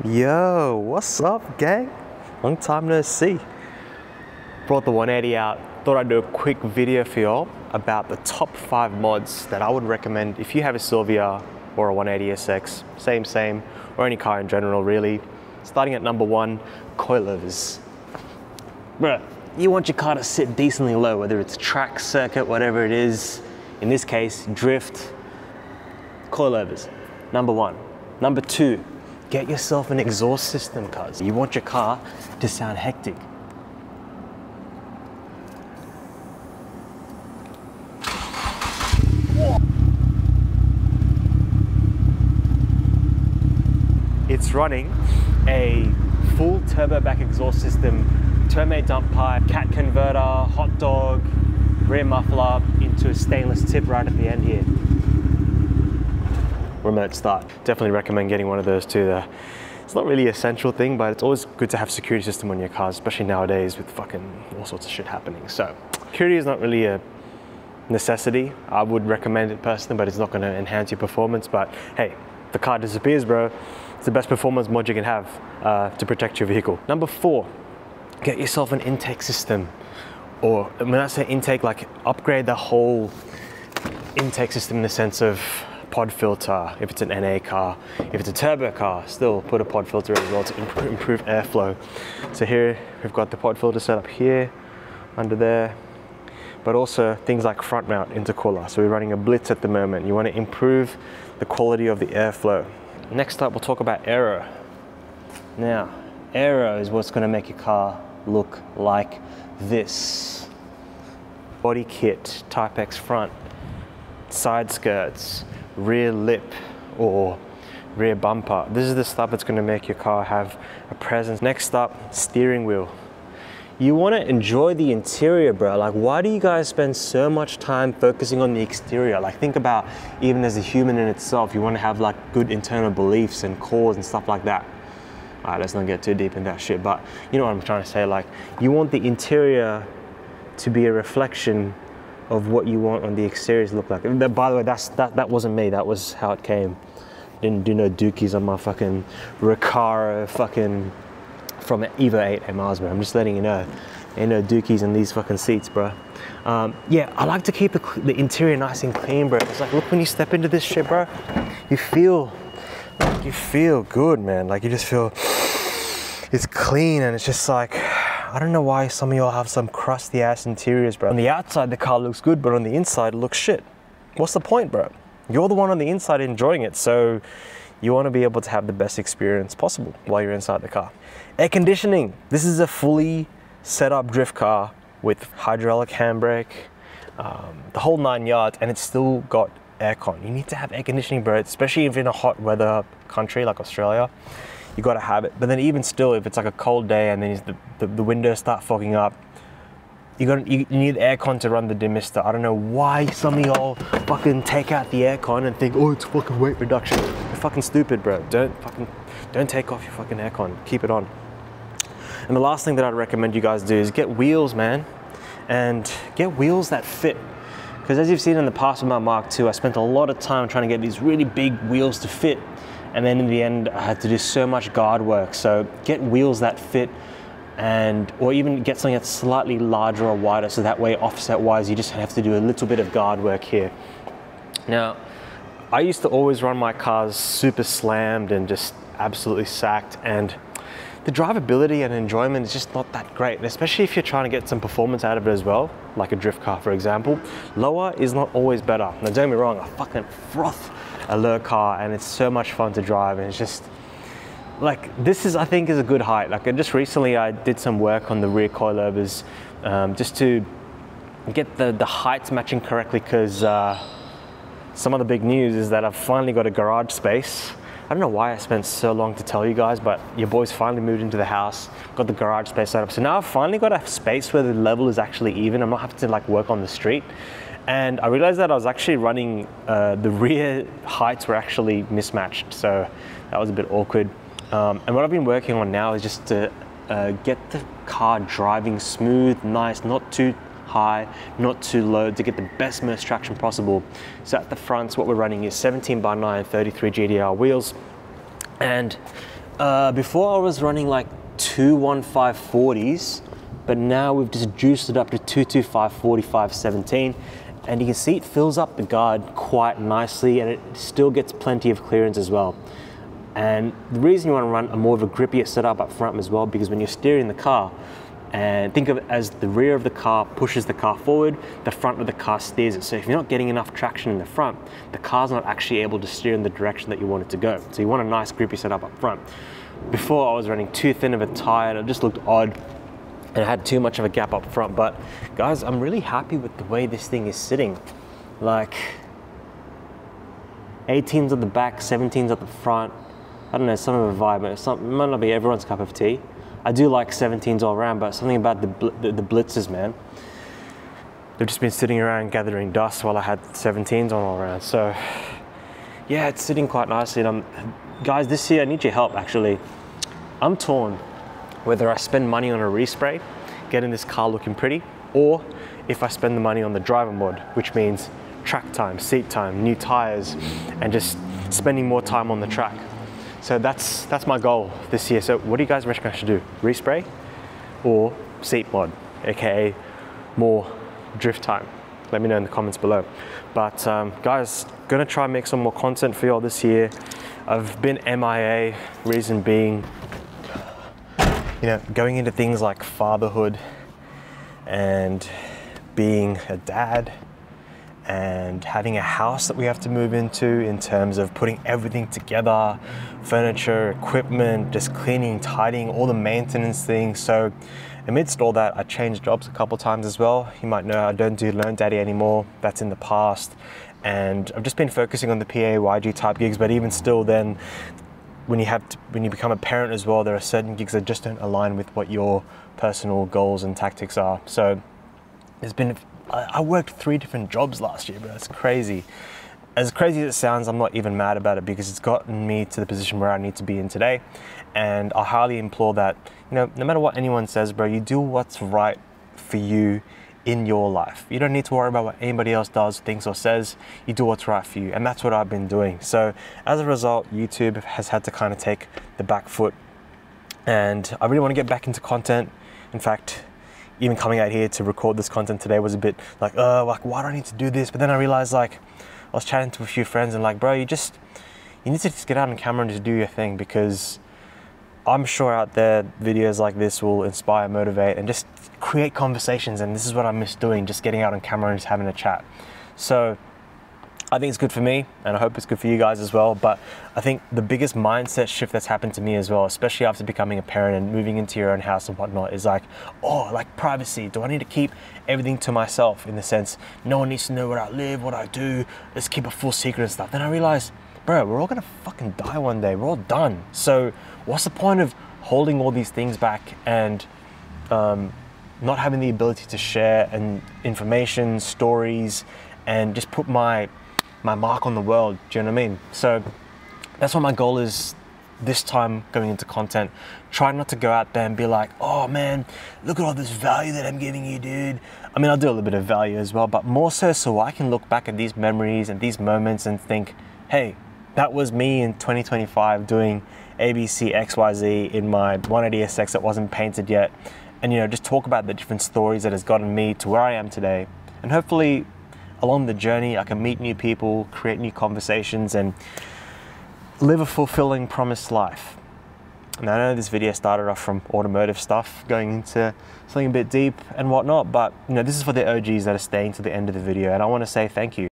Yo, what's up, gang? Long time no see. Brought the 180 out. Thought I'd do a quick video for y'all about the top 5 mods that I would recommend if you have a Silvia or a 180 SX, same, or any car in general, really. Starting at number 1, coilovers. Bruh, you want your car to sit decently low, whether it's track, circuit, whatever it is. In this case, drift, coilovers. Number 1. Number 2, get yourself an exhaust system, cuz you want your car to sound hectic. It's running a full turbo back exhaust system, Terme dump pipe, cat converter, hot dog, rear muffler into a stainless tip right at the end here. Remote start. Definitely recommend getting one of those too. It's not really an essential thing, but it's always good to have a security system on your cars, especially nowadays with fucking all sorts of shit happening. So security is not really a necessity. I would recommend it personally, but it's not going to enhance your performance. But hey, the car disappears, bro. It's the best performance mod you can have to protect your vehicle. Number 4, get yourself an intake system. Or when I say intake, like upgrade the whole intake system in the sense of pod filter, if it's an NA car. If it's a turbo car, still put a pod filter as well to improve airflow. So here we've got the pod filter set up here, under there, but also things like front mount intercooler. So we're running a Blitz at the moment. You want to improve the quality of the airflow. Next up, we'll talk about aero. Now, aero is what's going to make your car look like this. Body kit, Type X front, side skirts, rear lip or rear bumper. This is the stuff that's going to make your car have a presence. Next up, steering wheel. You want to enjoy the interior, bro. Like, why do you guys spend so much time focusing on the exterior? Like, think about even as a human in itself, you want to have like good internal beliefs and cores and stuff like that. All right, let's not get too deep in that shit, but you know what I'm trying to say. Like, you want the interior to be a reflection of what you want on the exterior to look like. And by the way, that wasn't me. That was how it came. Didn't do no dookies on my fucking Recaro fucking from Evo 8 MRs, bro. I'm just letting you know. Ain't no dookies in these fucking seats, bro. Yeah, I like to keep the interior nice and clean, bro. It's like, look, when you step into this shit, bro, you feel good, man. Like, you just feel it's clean, and it's just like, I don't know why some of y'all have some crusty ass interiors, bro. On the outside, the car looks good, but on the inside, it looks shit. What's the point, bro? You're the one on the inside enjoying it, so you want to be able to have the best experience possible while you're inside the car. Air conditioning. This is a fully set up drift car with hydraulic handbrake, the whole 9 yards, and it's still got aircon. You need to have air conditioning, bro, especially if you're in a hot weather country like Australia. You got to have it. But then even still, if it's like a cold day and then the windows start fogging up, you need aircon to run the demister. I don't know why some of y'all fucking take out the aircon and think, oh, it's fucking weight reduction. You're fucking stupid, bro. Don't take off your fucking aircon. Keep it on. And the last thing that I'd recommend you guys do is get wheels, man, and get wheels that fit. Because as you've seen in the past with my Mark II, I spent a lot of time trying to get these really big wheels to fit. And then in the end, I had to do so much guard work. So get wheels that fit, or even get something that's slightly larger or wider, so that way offset wise, you just have to do a little bit of guard work here. Now, I used to always run my cars super slammed and just absolutely sacked, and the drivability and enjoyment is just not that great, and especially if you're trying to get some performance out of it as well, like a drift car, for example. Lower is not always better. Now, don't get me wrong, I fucking froth a low car, and it's so much fun to drive, and it's just like, this is, I think, is a good height. Like, just recently I did some work on the rear coilovers just to get the heights matching correctly, because some of the big news is that I've finally got a garage space. I don't know why I spent so long to tell you guys, but your boys finally moved into the house, got the garage space set up. So now I've finally got a space where the level is actually even. I'm not having to like work on the street. And I realized that I was actually running, the rear heights were actually mismatched. So that was a bit awkward. And what I've been working on now is just to get the car driving smooth, nice, not too high, not too low, to get the best most traction possible. So at the front, what we're running is 17x9 33 GDR wheels, and Before I was running like 21540s, but now we've just juiced it up to 225 45 17, and you can see it fills up the guard quite nicely, and it still gets plenty of clearance as well. And the reason you want to run a more of a grippier setup up front as well, because when you're steering the car, and think of it as the rear of the car pushes the car forward, the front of the car steers it. So if you're not getting enough traction in the front, the car's not actually able to steer in the direction that you want it to go. So you want a nice grippy setup up front. Before I was running too thin of a tire, it just looked odd, and I had too much of a gap up front. But guys, I'm really happy with the way this thing is sitting. Like 18s at the back, 17s at the front. I don't know, some of a vibe, it might not be everyone's cup of tea. I do like 17s all around, but something about the blitzes, man. They've just been sitting around gathering dust while I had 17s on all around. So yeah, it's sitting quite nicely. And guys, this year I need your help actually. I'm torn whether I spend money on a respray, getting this car looking pretty, or if I spend the money on the driver mod, which means track time, seat time, new tires, and just spending more time on the track. So that's my goal this year. So what do you guys reckon I should do? Respray or seat mod, aka more drift time? Let me know in the comments below. But guys, gonna try and make some more content for y'all this year. I've been MIA, reason being, you know, going into things like fatherhood and being a dad and having a house that we have to move into in terms of putting everything together, furniture, equipment, just cleaning, tidying, all the maintenance things. So amidst all that, I changed jobs a couple times as well. You might know I don't do Learn Daddy anymore. That's in the past. And I've just been focusing on the PAYG type gigs, but even still then, when you become a parent as well, there are certain gigs that just don't align with what your personal goals and tactics are. So I worked 3 different jobs last year, bro. It's crazy. As crazy as it sounds, I'm not even mad about it because it's gotten me to the position where I need to be in today. And I highly implore that, you know, no matter what anyone says, bro, you do what's right for you in your life. You don't need to worry about what anybody else does, thinks, or says. You do what's right for you. And that's what I've been doing. So as a result, YouTube has had to kind of take the back foot. And I really want to get back into content. In fact, even coming out here to record this content today was a bit like why do I need to do this? But then I realized, like, I was chatting to a few friends and like, bro, you need to just get out on camera and just do your thing, because I'm sure out there videos like this will inspire, motivate, and just create conversations. And this is what I miss doing, just getting out on camera and just having a chat. So I think it's good for me, and I hope it's good for you guys as well. But I think the biggest mindset shift that's happened to me as well, especially after becoming a parent and moving into your own house and whatnot, is like, oh, like privacy. Do I need to keep everything to myself, in the sense no one needs to know where I live, what I do, let's keep a full secret and stuff? Then I realized, bro, we're all gonna fucking die one day. We're all done. So what's the point of holding all these things back and not having the ability to share and information, stories, and just put my mark on the world? Do you know what I mean? So that's what my goal is this time going into content. Try not to go out there and be like, oh man, look at all this value that I'm giving you, dude. I mean, I'll do a little bit of value as well, but more so I can look back at these memories and these moments and think, hey, that was me in 2025 doing ABC XYZ in my 180SX that wasn't painted yet. And, you know, just talk about the different stories that has gotten me to where I am today. And hopefully along the journey, I can meet new people, create new conversations, and live a fulfilling, promised life. And I know this video started off from automotive stuff, going into something a bit deep and whatnot, but you know, this is for the OGs that are staying to the end of the video, and I want to say thank you.